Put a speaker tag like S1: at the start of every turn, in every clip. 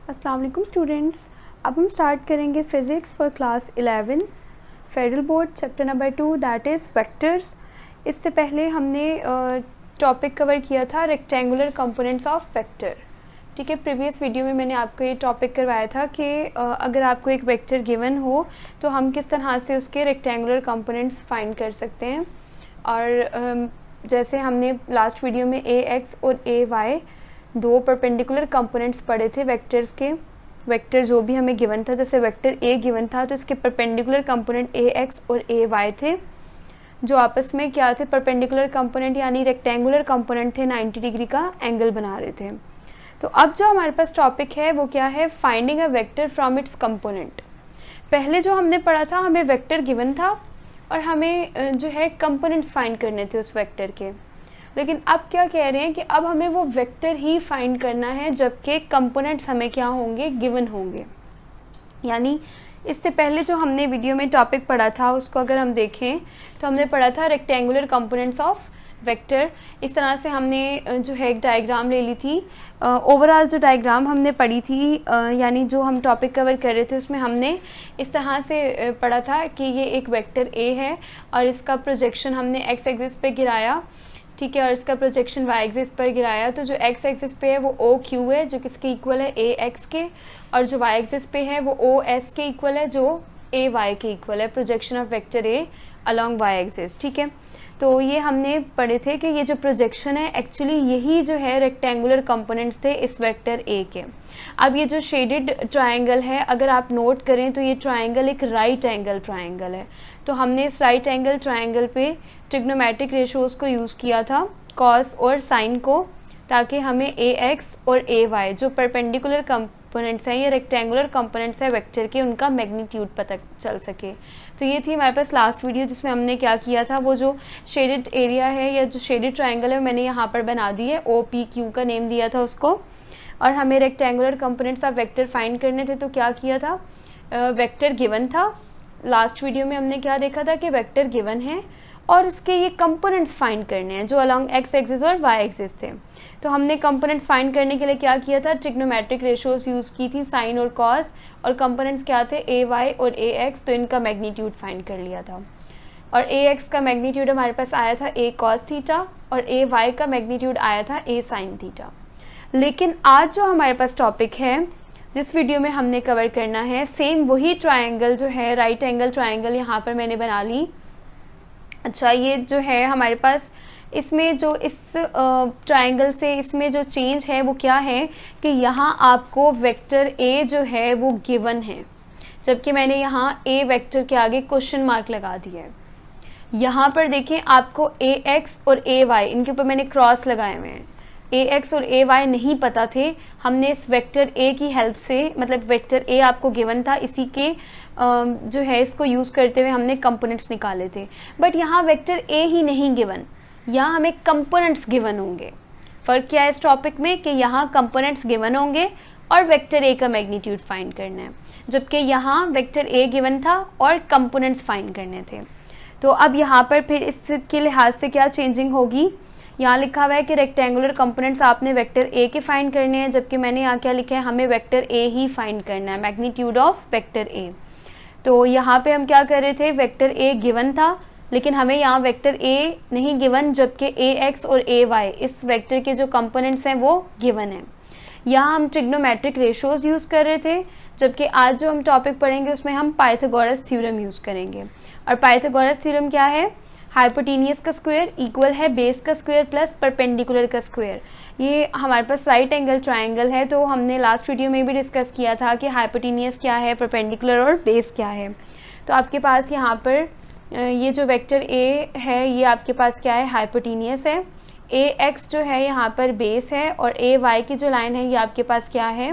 S1: अस्सलाम वालेकुम स्टूडेंट्स। अब हम स्टार्ट करेंगे physics for class 11 federal board chapter number 2 that is vectors. इससे पहले हमने टॉपिक कवर किया था रेक्टेंगुलर कंपोनेंट्स ऑफ वेक्टर। ठीक है, प्रीवियस वीडियो में मैंने आपको ये टॉपिक करवाया था कि अगर आपको एक वेक्टर गिवन हो तो हम किस तरह से उसके रेक्टेंगुलर कंपोनेंट्स फाइंड कर सकते हैं। और जैसे हमने लास्ट वीडियो में ए एक्स और ए वाई दो परपेंडिकुलर कंपोनेंट्स पढ़े थे वेक्टर्स के। वेक्टर जो भी हमें गिवन था, जैसे वेक्टर ए गिवन था तो इसके परपेंडिकुलर कंपोनेंट ए एक्स और ए वाई थे, जो आपस में क्या थे, परपेंडिकुलर कंपोनेंट यानी रेक्टेंगुलर कंपोनेंट थे, 90 डिग्री का एंगल बना रहे थे। तो अब जो हमारे पास टॉपिक है वो क्या है, finding a vector from its component. पहले जो हमने पढ़ा था हमें वेक्टर गिवन था और हमें जो है कंपोनेंट्स फाइंड करने थे उस वेक्टर के, लेकिन अब क्या कह रहे हैं कि अब हमें वो वेक्टर ही फाइंड करना है जबकि कंपोनेंट्स हमें क्या होंगे, गिवन होंगे। यानी इससे पहले जो हमने वीडियो में टॉपिक पढ़ा था उसको अगर हम देखें तो हमने पढ़ा था रेक्टेंगुलर कंपोनेंट्स ऑफ वेक्टर। इस तरह से हमने जो है एक डायग्राम ले ली थी। ओवरऑल जो डायग्राम हमने पढ़ी थी यानी जो हम टॉपिक कवर कर रहे थे उसमें हमने इस तरह से पढ़ा था कि ये एक वेक्टर ए है और इसका प्रोजेक्शन हमने एक्स एक्सिस पे गिराया, ठीक है, और इसका प्रोजेक्शन वाई एक्सिस पर गिराया। तो जो एक्स एक्सिस पे है वो ओ क्यू है जो किसके इक्वल है, ए एक्स के, और जो वाई एक्सिस पे है वो ओ एस के इक्वल है जो ए वाई के इक्वल है, projection of vector A along Y axis. ठीक है, तो ये हमने पढ़े थे कि ये जो प्रोजेक्शन है एक्चुअली यही जो है रेक्टेंगुलर कंपोनेंट्स थे इस वेक्टर ए के। अब ये जो शेडेड ट्रायंगल है अगर आप नोट करें तो ये ट्रायंगल एक राइट एंगल ट्रायंगल है। तो हमने इस राइट एंगल ट्रायंगल पे ट्रिग्नोमेट्रिक रेशोज़ को यूज़ किया था, कॉस और साइन को, ताकि हमें ए एक्स और ए वाई जो परपेंडिकुलर कंपोनेंट्स हैं, ये रेक्टेंगुलर कंपोनेंट्स हैं वेक्टर के, उनका मैग्नीट्यूड पता चल सके। तो ये थी हमारे पास लास्ट वीडियो जिसमें हमने क्या किया था, वो जो शेडेड एरिया है या जो शेडेड ट्रायंगल है मैंने यहाँ पर बना दी है, ओ पी क्यू का नेम दिया था उसको, और हमें rectangular components of vector find करने थे। तो क्या किया था, वेक्टर गिवन था। लास्ट वीडियो में हमने क्या देखा था कि वेक्टर गिवन है और इसके ये कंपोनेंट्स फाइंड करने हैं जो अलॉन्ग एक्स एक्सिस और वाई एक्सिस थे। तो हमने कंपोनेंट्स फाइंड करने के लिए क्या किया था, ट्रिग्नोमेट्रिक रेशोज़ यूज़ की थी, साइन और कॉस, और कंपोनेंट्स क्या थे, ए वाई और ए एक्स, तो इनका मैग्नीट्यूड फाइंड कर लिया था। और ए एक्स का मैग्नीट्यूड हमारे पास आया था ए कॉस थीटा और ए वाई का मैग्नीट्यूड आया था ए साइन थीटा। लेकिन आज जो हमारे पास टॉपिक है जिस वीडियो में हमने कवर करना है, सेम वही ट्रायंगल जो है राइट एंगल ट्रायंगल यहाँ पर मैंने बना ली। अच्छा, ये जो है हमारे पास इसमें जो इस ट्रायंगल से इसमें जो चेंज है वो क्या है कि यहाँ आपको वेक्टर ए जो है वो गिवन है, जबकि मैंने यहाँ ए वेक्टर के आगे क्वेश्चन मार्क लगा दिया है। यहाँ पर देखें आपको ए एक्स और ए वाई इनके ऊपर मैंने क्रॉस लगाए हुए हैं। ए एक्स और ए वाई नहीं पता थे, हमने इस वेक्टर ए की हेल्प से, मतलब वेक्टर ए आपको गिवन था, इसी के जो है इसको यूज़ करते हुए हमने कंपोनेंट्स निकाले थे। बट यहाँ वेक्टर ए ही नहीं गिवन, यहाँ हमें कंपोनेंट्स गिवन होंगे। फ़र्क क्या है इस टॉपिक में कि यहाँ कंपोनेंट्स गिवन होंगे और वेक्टर ए का मैग्नीट्यूड फाइंड करना है, जबकि यहाँ वेक्टर ए गिवन था और कंपोनेंट्स फाइंड करने थे। तो अब यहाँ पर फिर इसके लिहाज से क्या चेंजिंग होगी, यहाँ लिखा हुआ है कि रेक्टेंगुलर कंपोनेंट्स आपने वेक्टर ए के फाइंड करने हैं, जबकि मैंने यहाँ क्या लिखा है, हमें वेक्टर ए ही फाइंड करना है, मैग्नीट्यूड ऑफ वेक्टर ए। तो यहाँ पे हम क्या कर रहे थे, वेक्टर ए गिवन था लेकिन हमें यहाँ वेक्टर ए नहीं गिवन, जबकि ए एक्स और ए वाई इस वेक्टर के जो कंपोनेंट्स हैं वो गिवन है। यहाँ हम ट्रिग्नोमेट्रिक रेशोज़ यूज़ कर रहे थे, जबकि आज जो हम टॉपिक पढ़ेंगे उसमें हम पाइथागोरस थ्योरम यूज़ करेंगे। और पाइथागोरस थ्योरम क्या है, हाइपोटेनियस का स्क्वायर इक्वल है बेस का स्क्वायर प्लस परपेंडिकुलर का स्क्वायर। ये हमारे पास राइट एंगल ट्रायंगल है, तो हमने लास्ट वीडियो में भी डिस्कस किया था कि हाइपोटेनियस क्या है, परपेंडिकुलर और बेस क्या है। तो आपके पास यहाँ पर ये जो वेक्टर ए है ये आपके पास क्या है, हाइपोटेनियस है, ए एक्स जो है यहाँ पर बेस है, और ए वाई की जो लाइन है ये आपके पास क्या है,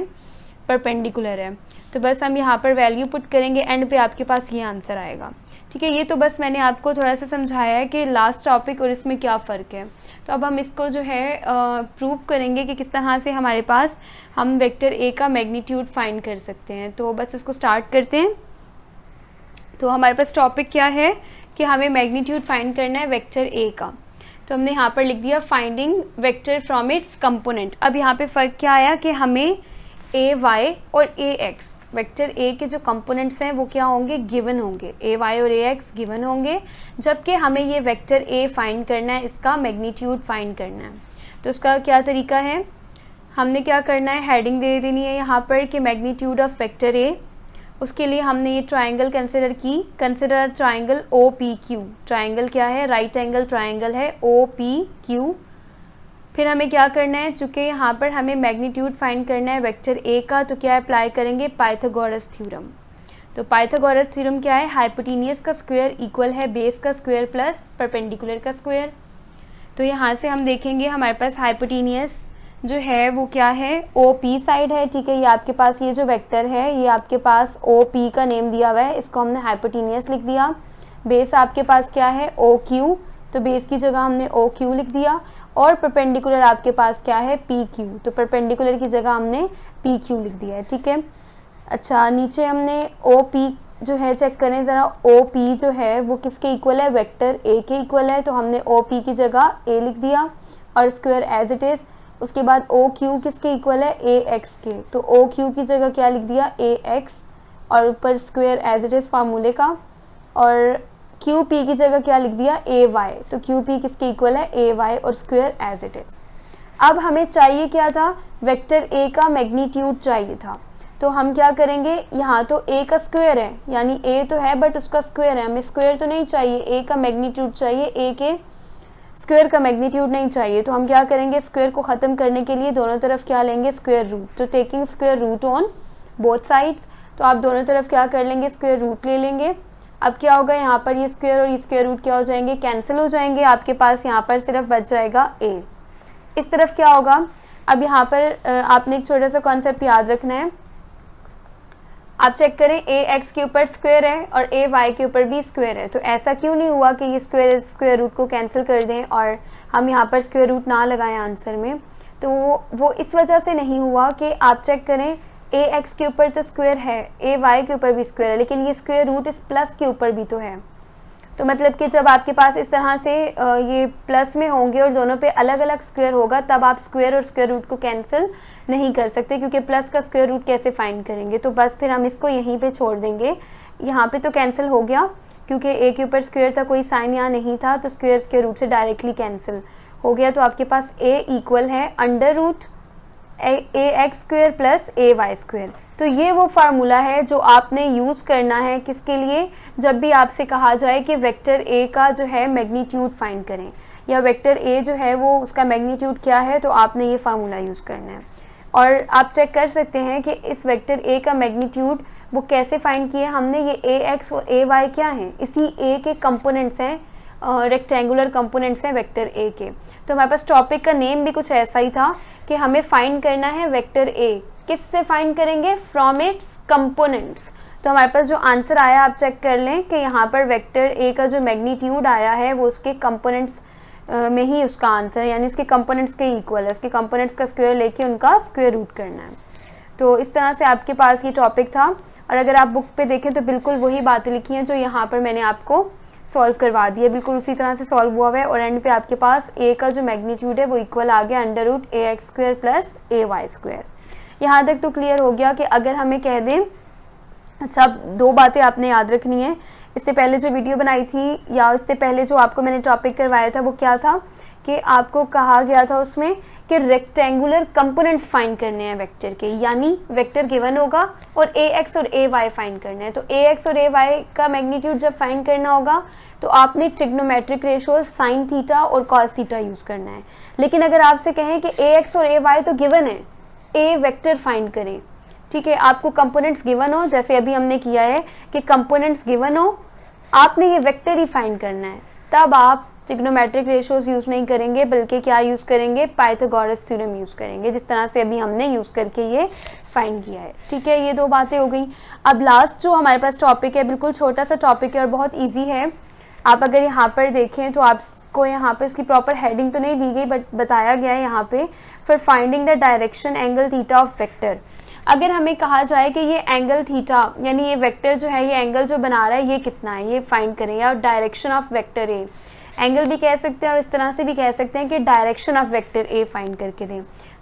S1: परपेंडिकुलर है। तो बस हम यहाँ पर वैल्यू पुट करेंगे, एंड पे आपके पास ये आंसर आएगा। ठीक है, ये तो बस मैंने आपको थोड़ा सा समझाया है कि लास्ट टॉपिक और इसमें क्या फ़र्क है। तो अब हम इसको जो है प्रूव करेंगे कि किस तरह से हमारे पास हम वेक्टर ए का मैग्नीट्यूड फाइंड कर सकते हैं। तो बस इसको स्टार्ट करते हैं। तो हमारे पास टॉपिक क्या है कि हमें मैग्नीट्यूड फाइंड करना है वेक्टर ए का। तो हमने यहाँ पर लिख दिया finding vector from its component. अब यहाँ पे फ़र्क क्या आया कि हमें ए वाई और ए एक्स, वेक्टर ए के जो कंपोनेंट्स हैं वो क्या होंगे, गिवन होंगे, ए वाई और ए एक्स गिवन होंगे, जबकि हमें ये वेक्टर ए फाइंड करना है, इसका मैग्नीट्यूड फाइंड करना है। तो उसका क्या तरीका है, हमने क्या करना है, हेडिंग दे देनी है यहाँ पर कि मैग्नीट्यूड ऑफ वेक्टर ए। उसके लिए हमने ये ट्राइंगल कंसिडर की, consider triangle O P Q, triangle क्या है, राइट एंगल ट्राइंगल है ओ पी क्यू। फिर हमें क्या करना है, चूँकि यहाँ पर हमें मैग्नीट्यूड फाइंड करना है वेक्टर ए का, तो क्या अप्लाई करेंगे, पाइथागोरस थ्योरम। तो पाइथागोरस थ्योरम क्या है, हाइपोटेनियस का स्क्वायर इक्वल है बेस का स्क्वायर प्लस परपेंडिकुलर का स्क्वायर। तो यहाँ से हम देखेंगे हमारे पास हाइपोटेनियस जो है वो क्या है, ओ पी साइड है, ठीक है। ये आपके पास ये जो वेक्टर है ये आपके पास ओ पी का नेम दिया हुआ है, इसको हमने हाइपोटेनियस लिख दिया। बेस आपके पास क्या है, ओ क्यू, तो बेस की जगह हमने ओ क्यू लिख दिया। और परपेंडिकुलर आपके पास क्या है, पी क्यू, तो परपेंडिकुलर की जगह हमने पी क्यू लिख दिया है, ठीक है। अच्छा, नीचे हमने ओ पी जो है चेक करें ज़रा, ओ पी जो है वो किसके इक्वल है, वेक्टर ए के इक्वल है, तो हमने ओ पी की जगह ए लिख दिया और स्क्वायर एज इट इज़। उसके बाद ओ क्यू किसके इक्वल है, ए एक्स के, तो ओ क्यू की जगह क्या लिख दिया, ए एक्स, और ऊपर स्क्वायर एज इट इज़ फार्मूले का। और क्यू पी की जगह क्या लिख दिया, ए वाई, तो क्यू पी किसके इक्वल है, ए वाई और स्क्वायर एज इट इज़। अब हमें चाहिए क्या था, वेक्टर ए का मैग्नीट्यूड चाहिए था। तो हम क्या करेंगे, यहाँ तो ए का स्क्वायर है, यानी ए तो है बट उसका स्क्वायर है, हमें स्क्वायर तो नहीं चाहिए, ए का मैग्नीट्यूड चाहिए, ए के स्क्वायर का मैग्नीट्यूड नहीं चाहिए। तो हम क्या करेंगे, स्क्वायर को ख़त्म करने के लिए दोनों तरफ क्या लेंगे, स्क्वायर रूट। तो taking square root on both sides, तो आप दोनों तरफ क्या कर लेंगे, स्क्वायर रूट ले लेंगे। अब क्या होगा, यहाँ पर ये स्क्वायर और ये स्क्वायर रूट क्या हो जाएंगे, कैंसिल हो जाएंगे, आपके पास यहाँ पर सिर्फ बच जाएगा ए। इस तरफ क्या होगा, अब यहाँ पर आपने एक छोटा सा कॉन्सेप्ट याद रखना है। आप चेक करें, ए एक्स के ऊपर स्क्वायर है और ए वाई के ऊपर भी स्क्वायर है, तो ऐसा क्यों नहीं हुआ कि ये स्क्वायर रूट को कैंसिल कर दें और हम यहाँ पर स्क्वायर रूट ना लगाएं आंसर में। तो वो इस वजह से नहीं हुआ कि आप चेक करें, ए एक्स के ऊपर तो स्क्वायर है, ए वाई के ऊपर भी स्क्वायर है, लेकिन ये स्क्वायर रूट इस प्लस के ऊपर भी तो है। तो मतलब कि जब आपके पास इस तरह से ये प्लस में होंगे और दोनों पे अलग अलग स्क्वायर होगा, तब आप स्क्वायर और स्क्वायर रूट को कैंसिल नहीं कर सकते, क्योंकि प्लस का स्क्वायर रूट कैसे फाइंड करेंगे। तो बस फिर हम इसको यहीं पे छोड़ देंगे। यहाँ पे तो कैंसिल हो गया क्योंकि ए के ऊपर स्क्वायर था, कोई साइन यहाँ नहीं था, तो स्क्वायर रूट से डायरेक्टली कैंसिल हो गया। तो आपके पास ए इक्वल है अंडर रूट ए एक्स स्क्वायर प्लस ए वाई स्क्वायर। तो ये वो फार्मूला है जो आपने यूज़ करना है किसके लिए, जब भी आपसे कहा जाए कि वेक्टर ए का जो है मैग्नीट्यूड फाइंड करें, या वेक्टर ए जो है वो उसका मैग्नीट्यूड क्या है, तो आपने ये फार्मूला यूज़ करना है। और आप चेक कर सकते हैं कि इस वेक्टर ए का मैग्नीट्यूड वो कैसे फाइंड किया हमने, ये ए एक्स और ए वाई क्या हैं, इसी ए के कंपोनेंट्स हैं, रेक्टेंगुलर कंपोनेंट्स हैं वेक्टर ए के। तो हमारे पास टॉपिक का नेम भी कुछ ऐसा ही था कि हमें फाइंड करना है वेक्टर ए। किससे फाइंड करेंगे, फ्रॉम इट्स कंपोनेंट्स। तो हमारे पास जो आंसर आया आप चेक कर लें कि यहाँ पर वेक्टर ए का जो मैग्नीट्यूड आया है वो उसके कंपोनेंट्स में ही उसका आंसर है, यानी उसके कंपोनेंट्स के इक्वल है, उसके कंपोनेंट्स का स्क्वायर लेके उनका स्क्वायर रूट करना है। तो इस तरह से आपके पास ये टॉपिक था, और अगर आप बुक पे देखें तो बिल्कुल वही बातें लिखी हैं जो यहाँ पर मैंने आपको सॉल्व करवा दिया, बिल्कुल उसी तरह से सॉल्व हुआ है। और एंड पे आपके पास ए का जो मैग्नीट्यूड है वो इक्वल आ गया अंडर रूट ए एक्स स्क्वायर प्लस ए वाई स्क्वायर। यहाँ तक तो क्लियर हो गया कि अगर हमें कह दें, अच्छा दो बातें आपने याद रखनी है, इससे पहले जो वीडियो बनाई थी या इससे पहले जो आपको मैंने टॉपिक करवाया था वो क्या था कि आपको कहा गया था उसमें कि रेक्टेंगुलर कंपोनेंट्स फाइंड करने हैं वेक्टर के, यानी वेक्टर गिवन होगा और ए एक्स और ए वाई फाइंड करना है। तो ए एक्स और ए वाई का मैग्नीट्यूड जब फाइंड करना होगा तो आपने ट्रिग्नोमेट्रिक रेशियोज साइन थीटा और कॉस थीटा यूज़ करना है। लेकिन अगर आपसे कहें कि ए एक्स और ए वाई तो गिवन है, ए वेक्टर फाइंड करें, ठीक है, आपको कंपोनेंट्स गिवन हो, जैसे अभी हमने किया है कि कंपोनेंट्स गिवन हो, आपने ये वेक्टर ही फाइंड करना है, तब आप ट्रिग्नोमेट्रिक रेशियोज यूज़ नहीं करेंगे, बल्कि क्या यूज़ करेंगे, पाइथागोरस थ्योरम यूज़ करेंगे, जिस तरह से अभी हमने यूज़ करके ये फाइंड किया है। ठीक है, ये दो बातें हो गई। अब लास्ट जो हमारे पास टॉपिक है, बिल्कुल छोटा सा टॉपिक है और बहुत ईजी है। आप अगर यहाँ पर देखें तो आपको यहाँ पर इसकी प्रॉपर हेडिंग तो नहीं दी गई, बट बताया गया है यहाँ पे, for finding the direction angle theta of vector. अगर हमें कहा जाए कि ये एंगल थीटा यानी ये वेक्टर जो है, ये एंगल जो बना रहा है ये कितना है, ये फाइंड करें, या direction of vector A, angle भी कह सकते हैं और इस तरह से भी कह सकते हैं कि direction of vector A find करके दें।